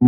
The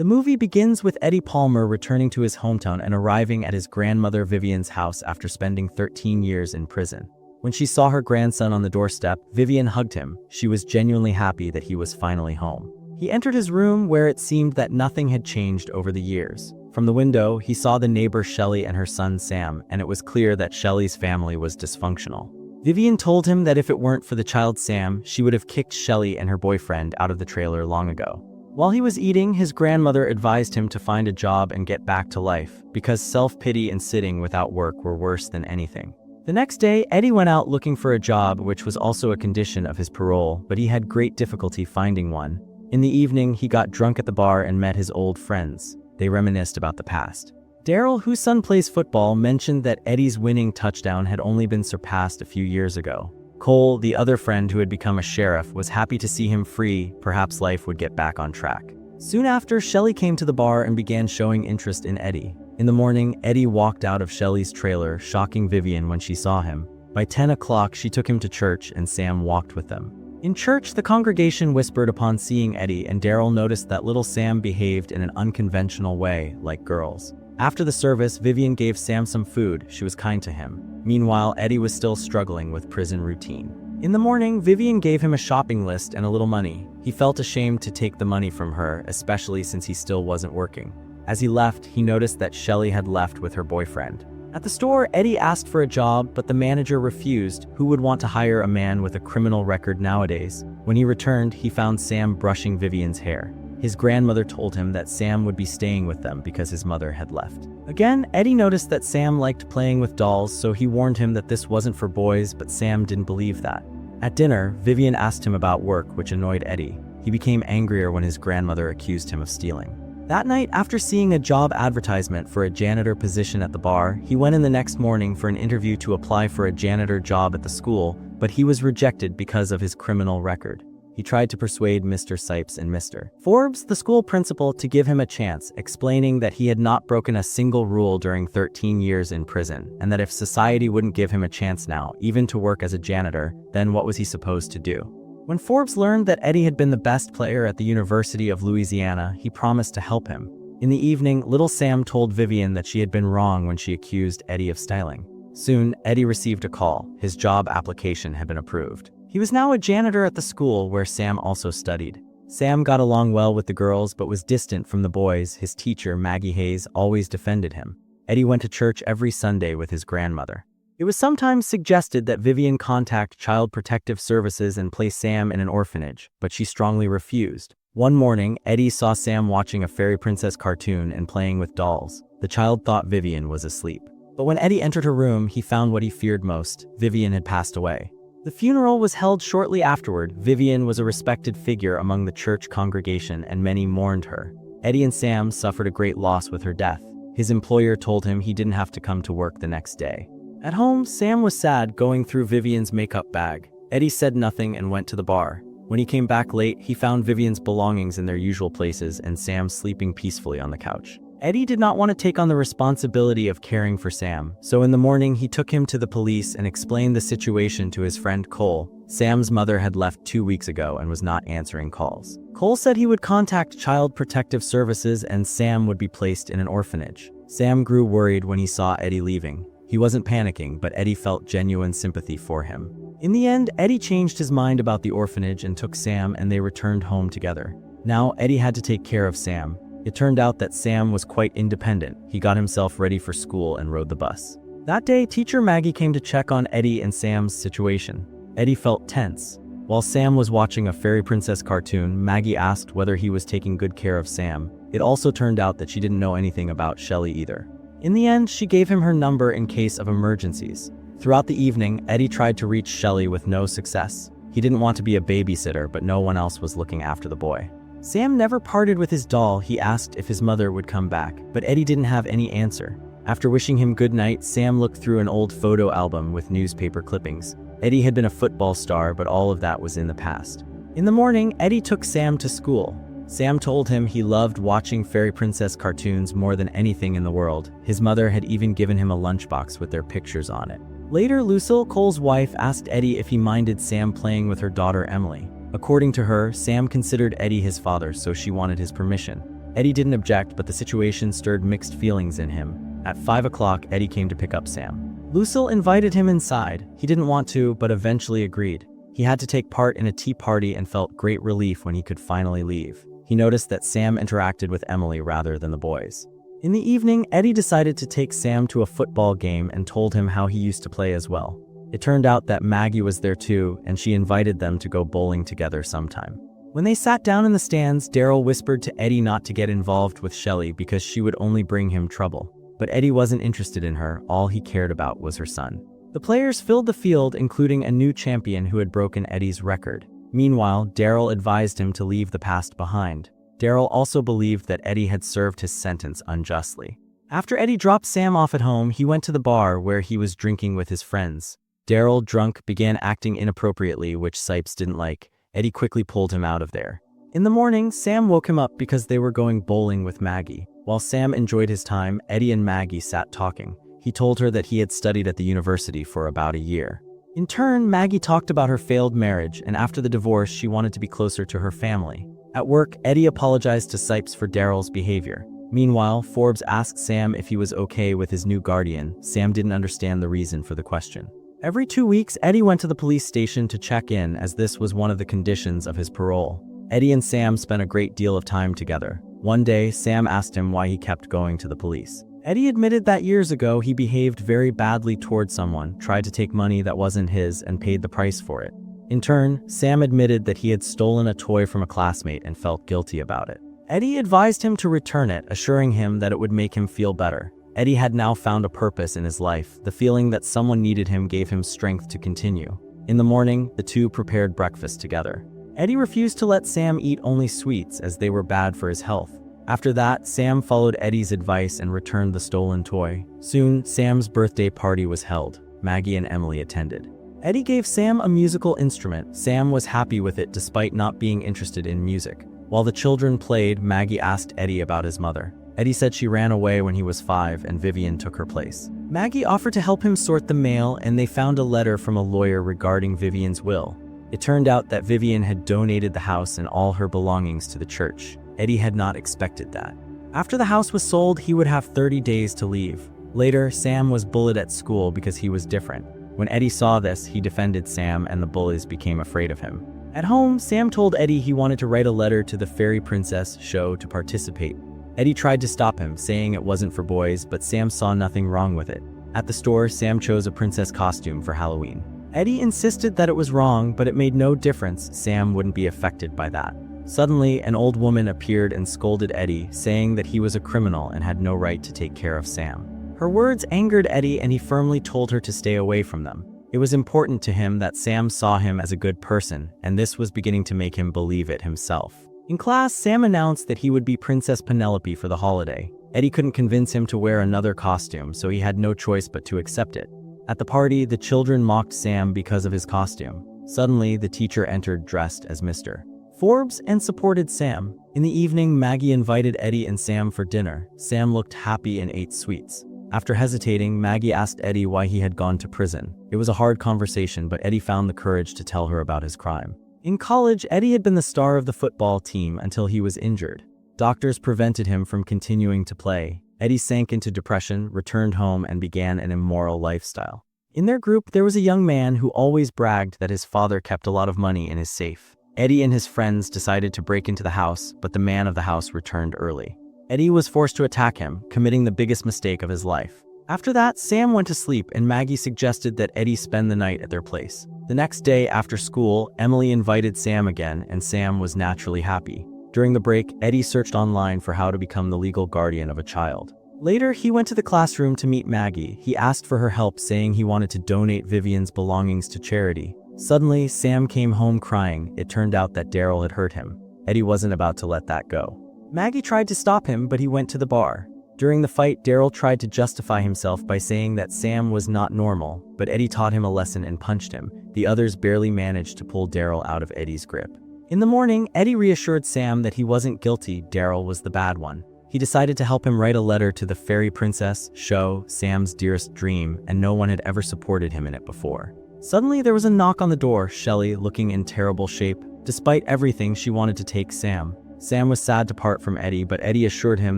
movie begins with Eddie Palmer returning to his hometown and arriving at his grandmother Vivian's house after spending 13 years in prison. When she saw her grandson on the doorstep, Vivian hugged him. She was genuinely happy that he was finally home. He entered his room where it seemed that nothing had changed over the years. From the window, he saw the neighbor Shelley and her son Sam, and it was clear that Shelley's family was dysfunctional. Vivian told him that if it weren't for the child Sam, she would have kicked Shelley and her boyfriend out of the trailer long ago. While he was eating, his grandmother advised him to find a job and get back to life, because self-pity and sitting without work were worse than anything. The next day, Eddie went out looking for a job, which was also a condition of his parole, but he had great difficulty finding one. In the evening, he got drunk at the bar and met his old friends. They reminisced about the past. Daryl, whose son plays football, mentioned that Eddie's winning touchdown had only been surpassed a few years ago. Cole, the other friend who had become a sheriff, was happy to see him free. Perhaps life would get back on track. Soon after, Shelley came to the bar and began showing interest in Eddie. In the morning, Eddie walked out of Shelley's trailer, shocking Vivian when she saw him. By 10 o'clock, she took him to church and Sam walked with them. In church, the congregation whispered upon seeing Eddie, and Daryl noticed that little Sam behaved in an unconventional way, like girls. After the service, Vivian gave Sam some food. She was kind to him. Meanwhile, Eddie was still struggling with prison routine. In the morning, Vivian gave him a shopping list and a little money. He felt ashamed to take the money from her, especially since he still wasn't working. As he left, he noticed that Shelley had left with her boyfriend. At the store, Eddie asked for a job, but the manager refused. Who would want to hire a man with a criminal record nowadays? When he returned, he found Sam brushing Vivian's hair. His grandmother told him that Sam would be staying with them because his mother had left. Again, Eddie noticed that Sam liked playing with dolls, so he warned him that this wasn't for boys, but Sam didn't believe that. At dinner, Vivian asked him about work, which annoyed Eddie. He became angrier when his grandmother accused him of stealing. That night, after seeing a job advertisement for a janitor position at the bar, he went in the next morning for an interview to apply for a janitor job at the school, but he was rejected because of his criminal record. He tried to persuade Mr. Sipes and Mr. Forbes, the school principal, to give him a chance, explaining that he had not broken a single rule during 13 years in prison, and that if society wouldn't give him a chance now, even to work as a janitor, then what was he supposed to do? When Forbes learned that Eddie had been the best player at the University of Louisiana, he promised to help him. In the evening, little Sam told Vivian that she had been wrong when she accused Eddie of stealing. Soon, Eddie received a call. His job application had been approved. He was now a janitor at the school where Sam also studied. Sam got along well with the girls but was distant from the boys. His teacher, Maggie Hayes, always defended him. Eddie went to church every Sunday with his grandmother. It was sometimes suggested that Vivian contact Child Protective Services and place Sam in an orphanage, but she strongly refused. One morning, Eddie saw Sam watching a fairy princess cartoon and playing with dolls. The child thought Vivian was asleep. But when Eddie entered her room, he found what he feared most. Vivian had passed away. The funeral was held shortly afterward. Vivian was a respected figure among the church congregation and many mourned her. Eddie and Sam suffered a great loss with her death. His employer told him he didn't have to come to work the next day. At home, Sam was sad, going through Vivian's makeup bag. Eddie said nothing and went to the bar. When he came back late, he found Vivian's belongings in their usual places and Sam sleeping peacefully on the couch. Eddie did not want to take on the responsibility of caring for Sam, so in the morning he took him to the police and explained the situation to his friend Cole. Sam's mother had left 2 weeks ago and was not answering calls. Cole said he would contact Child Protective Services and Sam would be placed in an orphanage. Sam grew worried when he saw Eddie leaving. He wasn't panicking, but Eddie felt genuine sympathy for him. In the end, Eddie changed his mind about the orphanage and took Sam, and they returned home together. Now, Eddie had to take care of Sam. It turned out that Sam was quite independent. He got himself ready for school and rode the bus. That day, teacher Maggie came to check on Eddie and Sam's situation. Eddie felt tense. While Sam was watching a fairy princess cartoon, Maggie asked whether he was taking good care of Sam. It also turned out that she didn't know anything about Shelley either. In the end, she gave him her number in case of emergencies. Throughout the evening, Eddie tried to reach Shelley with no success. He didn't want to be a babysitter, but no one else was looking after the boy. Sam never parted with his doll. He asked if his mother would come back, but Eddie didn't have any answer. After wishing him good night, Sam looked through an old photo album with newspaper clippings. Eddie had been a football star, but all of that was in the past. In the morning, Eddie took Sam to school. Sam told him he loved watching fairy princess cartoons more than anything in the world. His mother had even given him a lunchbox with their pictures on it. Later, Lucille, Cole's wife, asked Eddie if he minded Sam playing with her daughter Emily. According to her, Sam considered Eddie his father, so she wanted his permission. Eddie didn't object, but the situation stirred mixed feelings in him. At 5 o'clock, Eddie came to pick up Sam. Lucille invited him inside. He didn't want to, but eventually agreed. He had to take part in a tea party and felt great relief when he could finally leave. He noticed that Sam interacted with Emily rather than the boys. In the evening, Eddie decided to take Sam to a football game and told him how he used to play as well. It turned out that Maggie was there too, and she invited them to go bowling together sometime. When they sat down in the stands, Daryl whispered to Eddie not to get involved with Shelley because she would only bring him trouble. But Eddie wasn't interested in her. All he cared about was her son. The players filled the field, including a new champion who had broken Eddie's record. Meanwhile, Daryl advised him to leave the past behind. Daryl also believed that Eddie had served his sentence unjustly. After Eddie dropped Sam off at home, he went to the bar where he was drinking with his friends. Daryl, drunk, began acting inappropriately, which Sipes didn't like. Eddie quickly pulled him out of there. In the morning, Sam woke him up because they were going bowling with Maggie. While Sam enjoyed his time, Eddie and Maggie sat talking. He told her that he had studied at the university for about a year. In turn, Maggie talked about her failed marriage, and after the divorce, she wanted to be closer to her family. At work, Eddie apologized to Sipes for Daryl's behavior. Meanwhile, Forbes asked Sam if he was okay with his new guardian. Sam didn't understand the reason for the question. Every 2 weeks, Eddie went to the police station to check in, as this was one of the conditions of his parole. Eddie and Sam spent a great deal of time together. One day, Sam asked him why he kept going to the police. Eddie admitted that years ago he behaved very badly towards someone, tried to take money that wasn't his, and paid the price for it. In turn, Sam admitted that he had stolen a toy from a classmate and felt guilty about it. Eddie advised him to return it, assuring him that it would make him feel better. Eddie had now found a purpose in his life. The feeling that someone needed him gave him strength to continue. In the morning, the two prepared breakfast together. Eddie refused to let Sam eat only sweets as they were bad for his health. After that, Sam followed Eddie's advice and returned the stolen toy. Soon, Sam's birthday party was held. Maggie and Emily attended. Eddie gave Sam a musical instrument. Sam was happy with it despite not being interested in music. While the children played, Maggie asked Eddie about his mother. Eddie said she ran away when he was 5 and Vivian took her place. Maggie offered to help him sort the mail, and they found a letter from a lawyer regarding Vivian's will. It turned out that Vivian had donated the house and all her belongings to the church. Eddie had not expected that. After the house was sold, he would have 30 days to leave. Later, Sam was bullied at school because he was different. When Eddie saw this, he defended Sam and the bullies became afraid of him. At home, Sam told Eddie he wanted to write a letter to the Fairy Princess show to participate. Eddie tried to stop him, saying it wasn't for boys, but Sam saw nothing wrong with it. At the store, Sam chose a princess costume for Halloween. Eddie insisted that it was wrong, but it made no difference. Sam wouldn't be affected by that. Suddenly, an old woman appeared and scolded Eddie, saying that he was a criminal and had no right to take care of Sam. Her words angered Eddie, and he firmly told her to stay away from them. It was important to him that Sam saw him as a good person, and this was beginning to make him believe it himself. In class, Sam announced that he would be Princess Penelope for the holiday. Eddie couldn't convince him to wear another costume, so he had no choice but to accept it. At the party, the children mocked Sam because of his costume. Suddenly, the teacher entered dressed as Mr. Forbes and supported Sam. In the evening, Maggie invited Eddie and Sam for dinner. Sam looked happy and ate sweets. After hesitating, Maggie asked Eddie why he had gone to prison. It was a hard conversation, but Eddie found the courage to tell her about his crime. In college, Eddie had been the star of the football team until he was injured. Doctors prevented him from continuing to play. Eddie sank into depression, returned home, and began an immoral lifestyle. In their group, there was a young man who always bragged that his father kept a lot of money in his safe. Eddie and his friends decided to break into the house, but the man of the house returned early. Eddie was forced to attack him, committing the biggest mistake of his life. After that, Sam went to sleep, and Maggie suggested that Eddie spend the night at their place. The next day after school, Emily invited Sam again, and Sam was naturally happy. During the break, Eddie searched online for how to become the legal guardian of a child. Later, he went to the classroom to meet Maggie. He asked for her help, saying he wanted to donate Vivian's belongings to charity. Suddenly, Sam came home crying. It turned out that Daryl had hurt him. Eddie wasn't about to let that go. Maggie tried to stop him, but he went to the bar. During the fight, Daryl tried to justify himself by saying that Sam was not normal, but Eddie taught him a lesson and punched him. The others barely managed to pull Daryl out of Eddie's grip. In the morning, Eddie reassured Sam that he wasn't guilty, Daryl was the bad one. He decided to help him write a letter to the fairy princess, Sho, Sam's dearest dream, and no one had ever supported him in it before. Suddenly, there was a knock on the door, Shelly looking in terrible shape. Despite everything, she wanted to take Sam. Sam was sad to part from Eddie, but Eddie assured him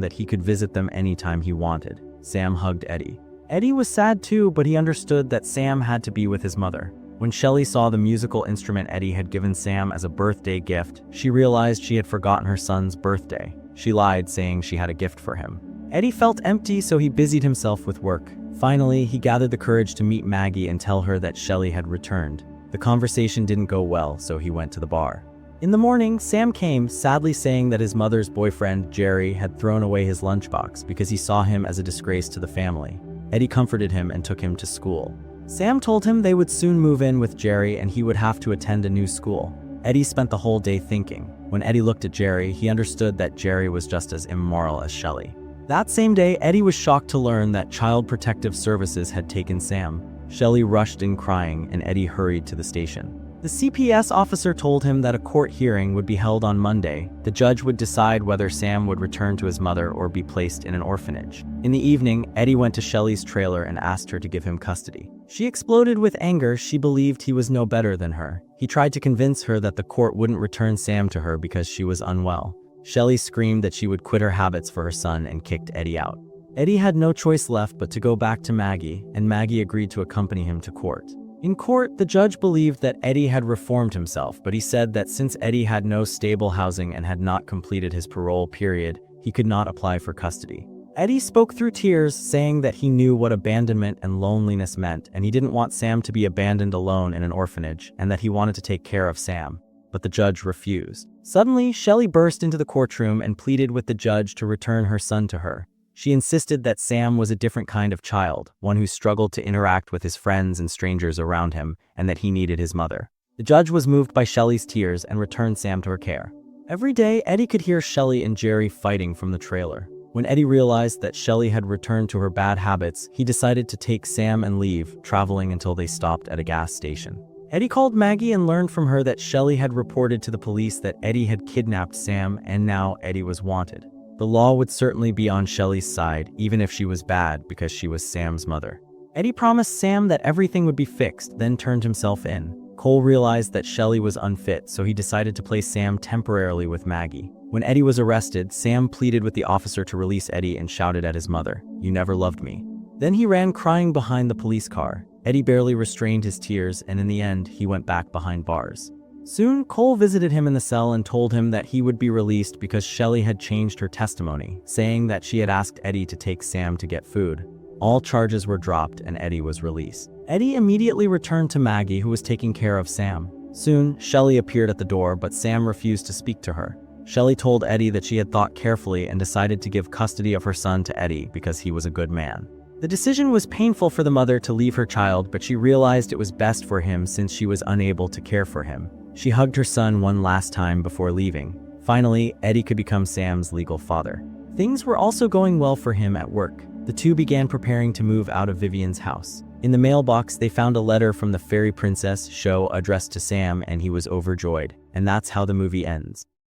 that he could visit them anytime he wanted. Sam hugged Eddie. Eddie was sad too, but he understood that Sam had to be with his mother. When Shelly saw the musical instrument Eddie had given Sam as a birthday gift, she realized she had forgotten her son's birthday. She lied, saying she had a gift for him. Eddie felt empty, so he busied himself with work. Finally, he gathered the courage to meet Maggie and tell her that Shelly had returned. The conversation didn't go well, so he went to the bar. In the morning, Sam came, sadly saying that his mother's boyfriend, Jerry, had thrown away his lunchbox because he saw him as a disgrace to the family. Eddie comforted him and took him to school. Sam told him they would soon move in with Jerry and he would have to attend a new school. Eddie spent the whole day thinking. When Eddie looked at Jerry, he understood that Jerry was just as immoral as Shelly. That same day, Eddie was shocked to learn that Child Protective Services had taken Sam. Shelly rushed in crying and Eddie hurried to the station. The CPS officer told him that a court hearing would be held on Monday. The judge would decide whether Sam would return to his mother or be placed in an orphanage. In the evening, Eddie went to Shelly's trailer and asked her to give him custody. She exploded with anger. She believed he was no better than her. He tried to convince her that the court wouldn't return Sam to her because she was unwell. Shelly screamed that she would quit her habits for her son and kicked Eddie out. Eddie had no choice left but to go back to Maggie, and Maggie agreed to accompany him to court. In court, the judge believed that Eddie had reformed himself, but he said that since Eddie had no stable housing and had not completed his parole period, he could not apply for custody. Eddie spoke through tears, saying that he knew what abandonment and loneliness meant, and he didn't want Sam to be abandoned alone in an orphanage, and that he wanted to take care of Sam. But the judge refused. Suddenly, Shelly burst into the courtroom and pleaded with the judge to return her son to her. She insisted that Sam was a different kind of child, one who struggled to interact with his friends and strangers around him, and that he needed his mother. The judge was moved by Shelly's tears and returned Sam to her care. Every day, Eddie could hear Shelly and Jerry fighting from the trailer. When Eddie realized that Shelly had returned to her bad habits, he decided to take Sam and leave, traveling until they stopped at a gas station. Eddie called Maggie and learned from her that Shelly had reported to the police that Eddie had kidnapped Sam, and now Eddie was wanted. The law would certainly be on Shelly's side, even if she was bad, because she was Sam's mother. Eddie promised Sam that everything would be fixed, then turned himself in. Cole realized that Shelly was unfit, so he decided to place Sam temporarily with Maggie. When Eddie was arrested, Sam pleaded with the officer to release Eddie and shouted at his mother, "You never loved me." Then he ran crying behind the police car. Eddie barely restrained his tears, and in the end, he went back behind bars. Soon, Cole visited him in the cell and told him that he would be released because Shelly had changed her testimony, saying that she had asked Eddie to take Sam to get food. All charges were dropped and Eddie was released. Eddie immediately returned to Maggie, who was taking care of Sam. Soon, Shelly appeared at the door, but Sam refused to speak to her. Shelly told Eddie that she had thought carefully and decided to give custody of her son to Eddie because he was a good man. The decision was painful for the mother to leave her child, but she realized it was best for him since she was unable to care for him. She hugged her son one last time before leaving. Finally, Eddie could become Sam's legal father. Things were also going well for him at work. The two began preparing to move out of Vivian's house. In the mailbox, they found a letter from the fairy princess, Sho, addressed to Sam, and he was overjoyed. And that's how the movie ends.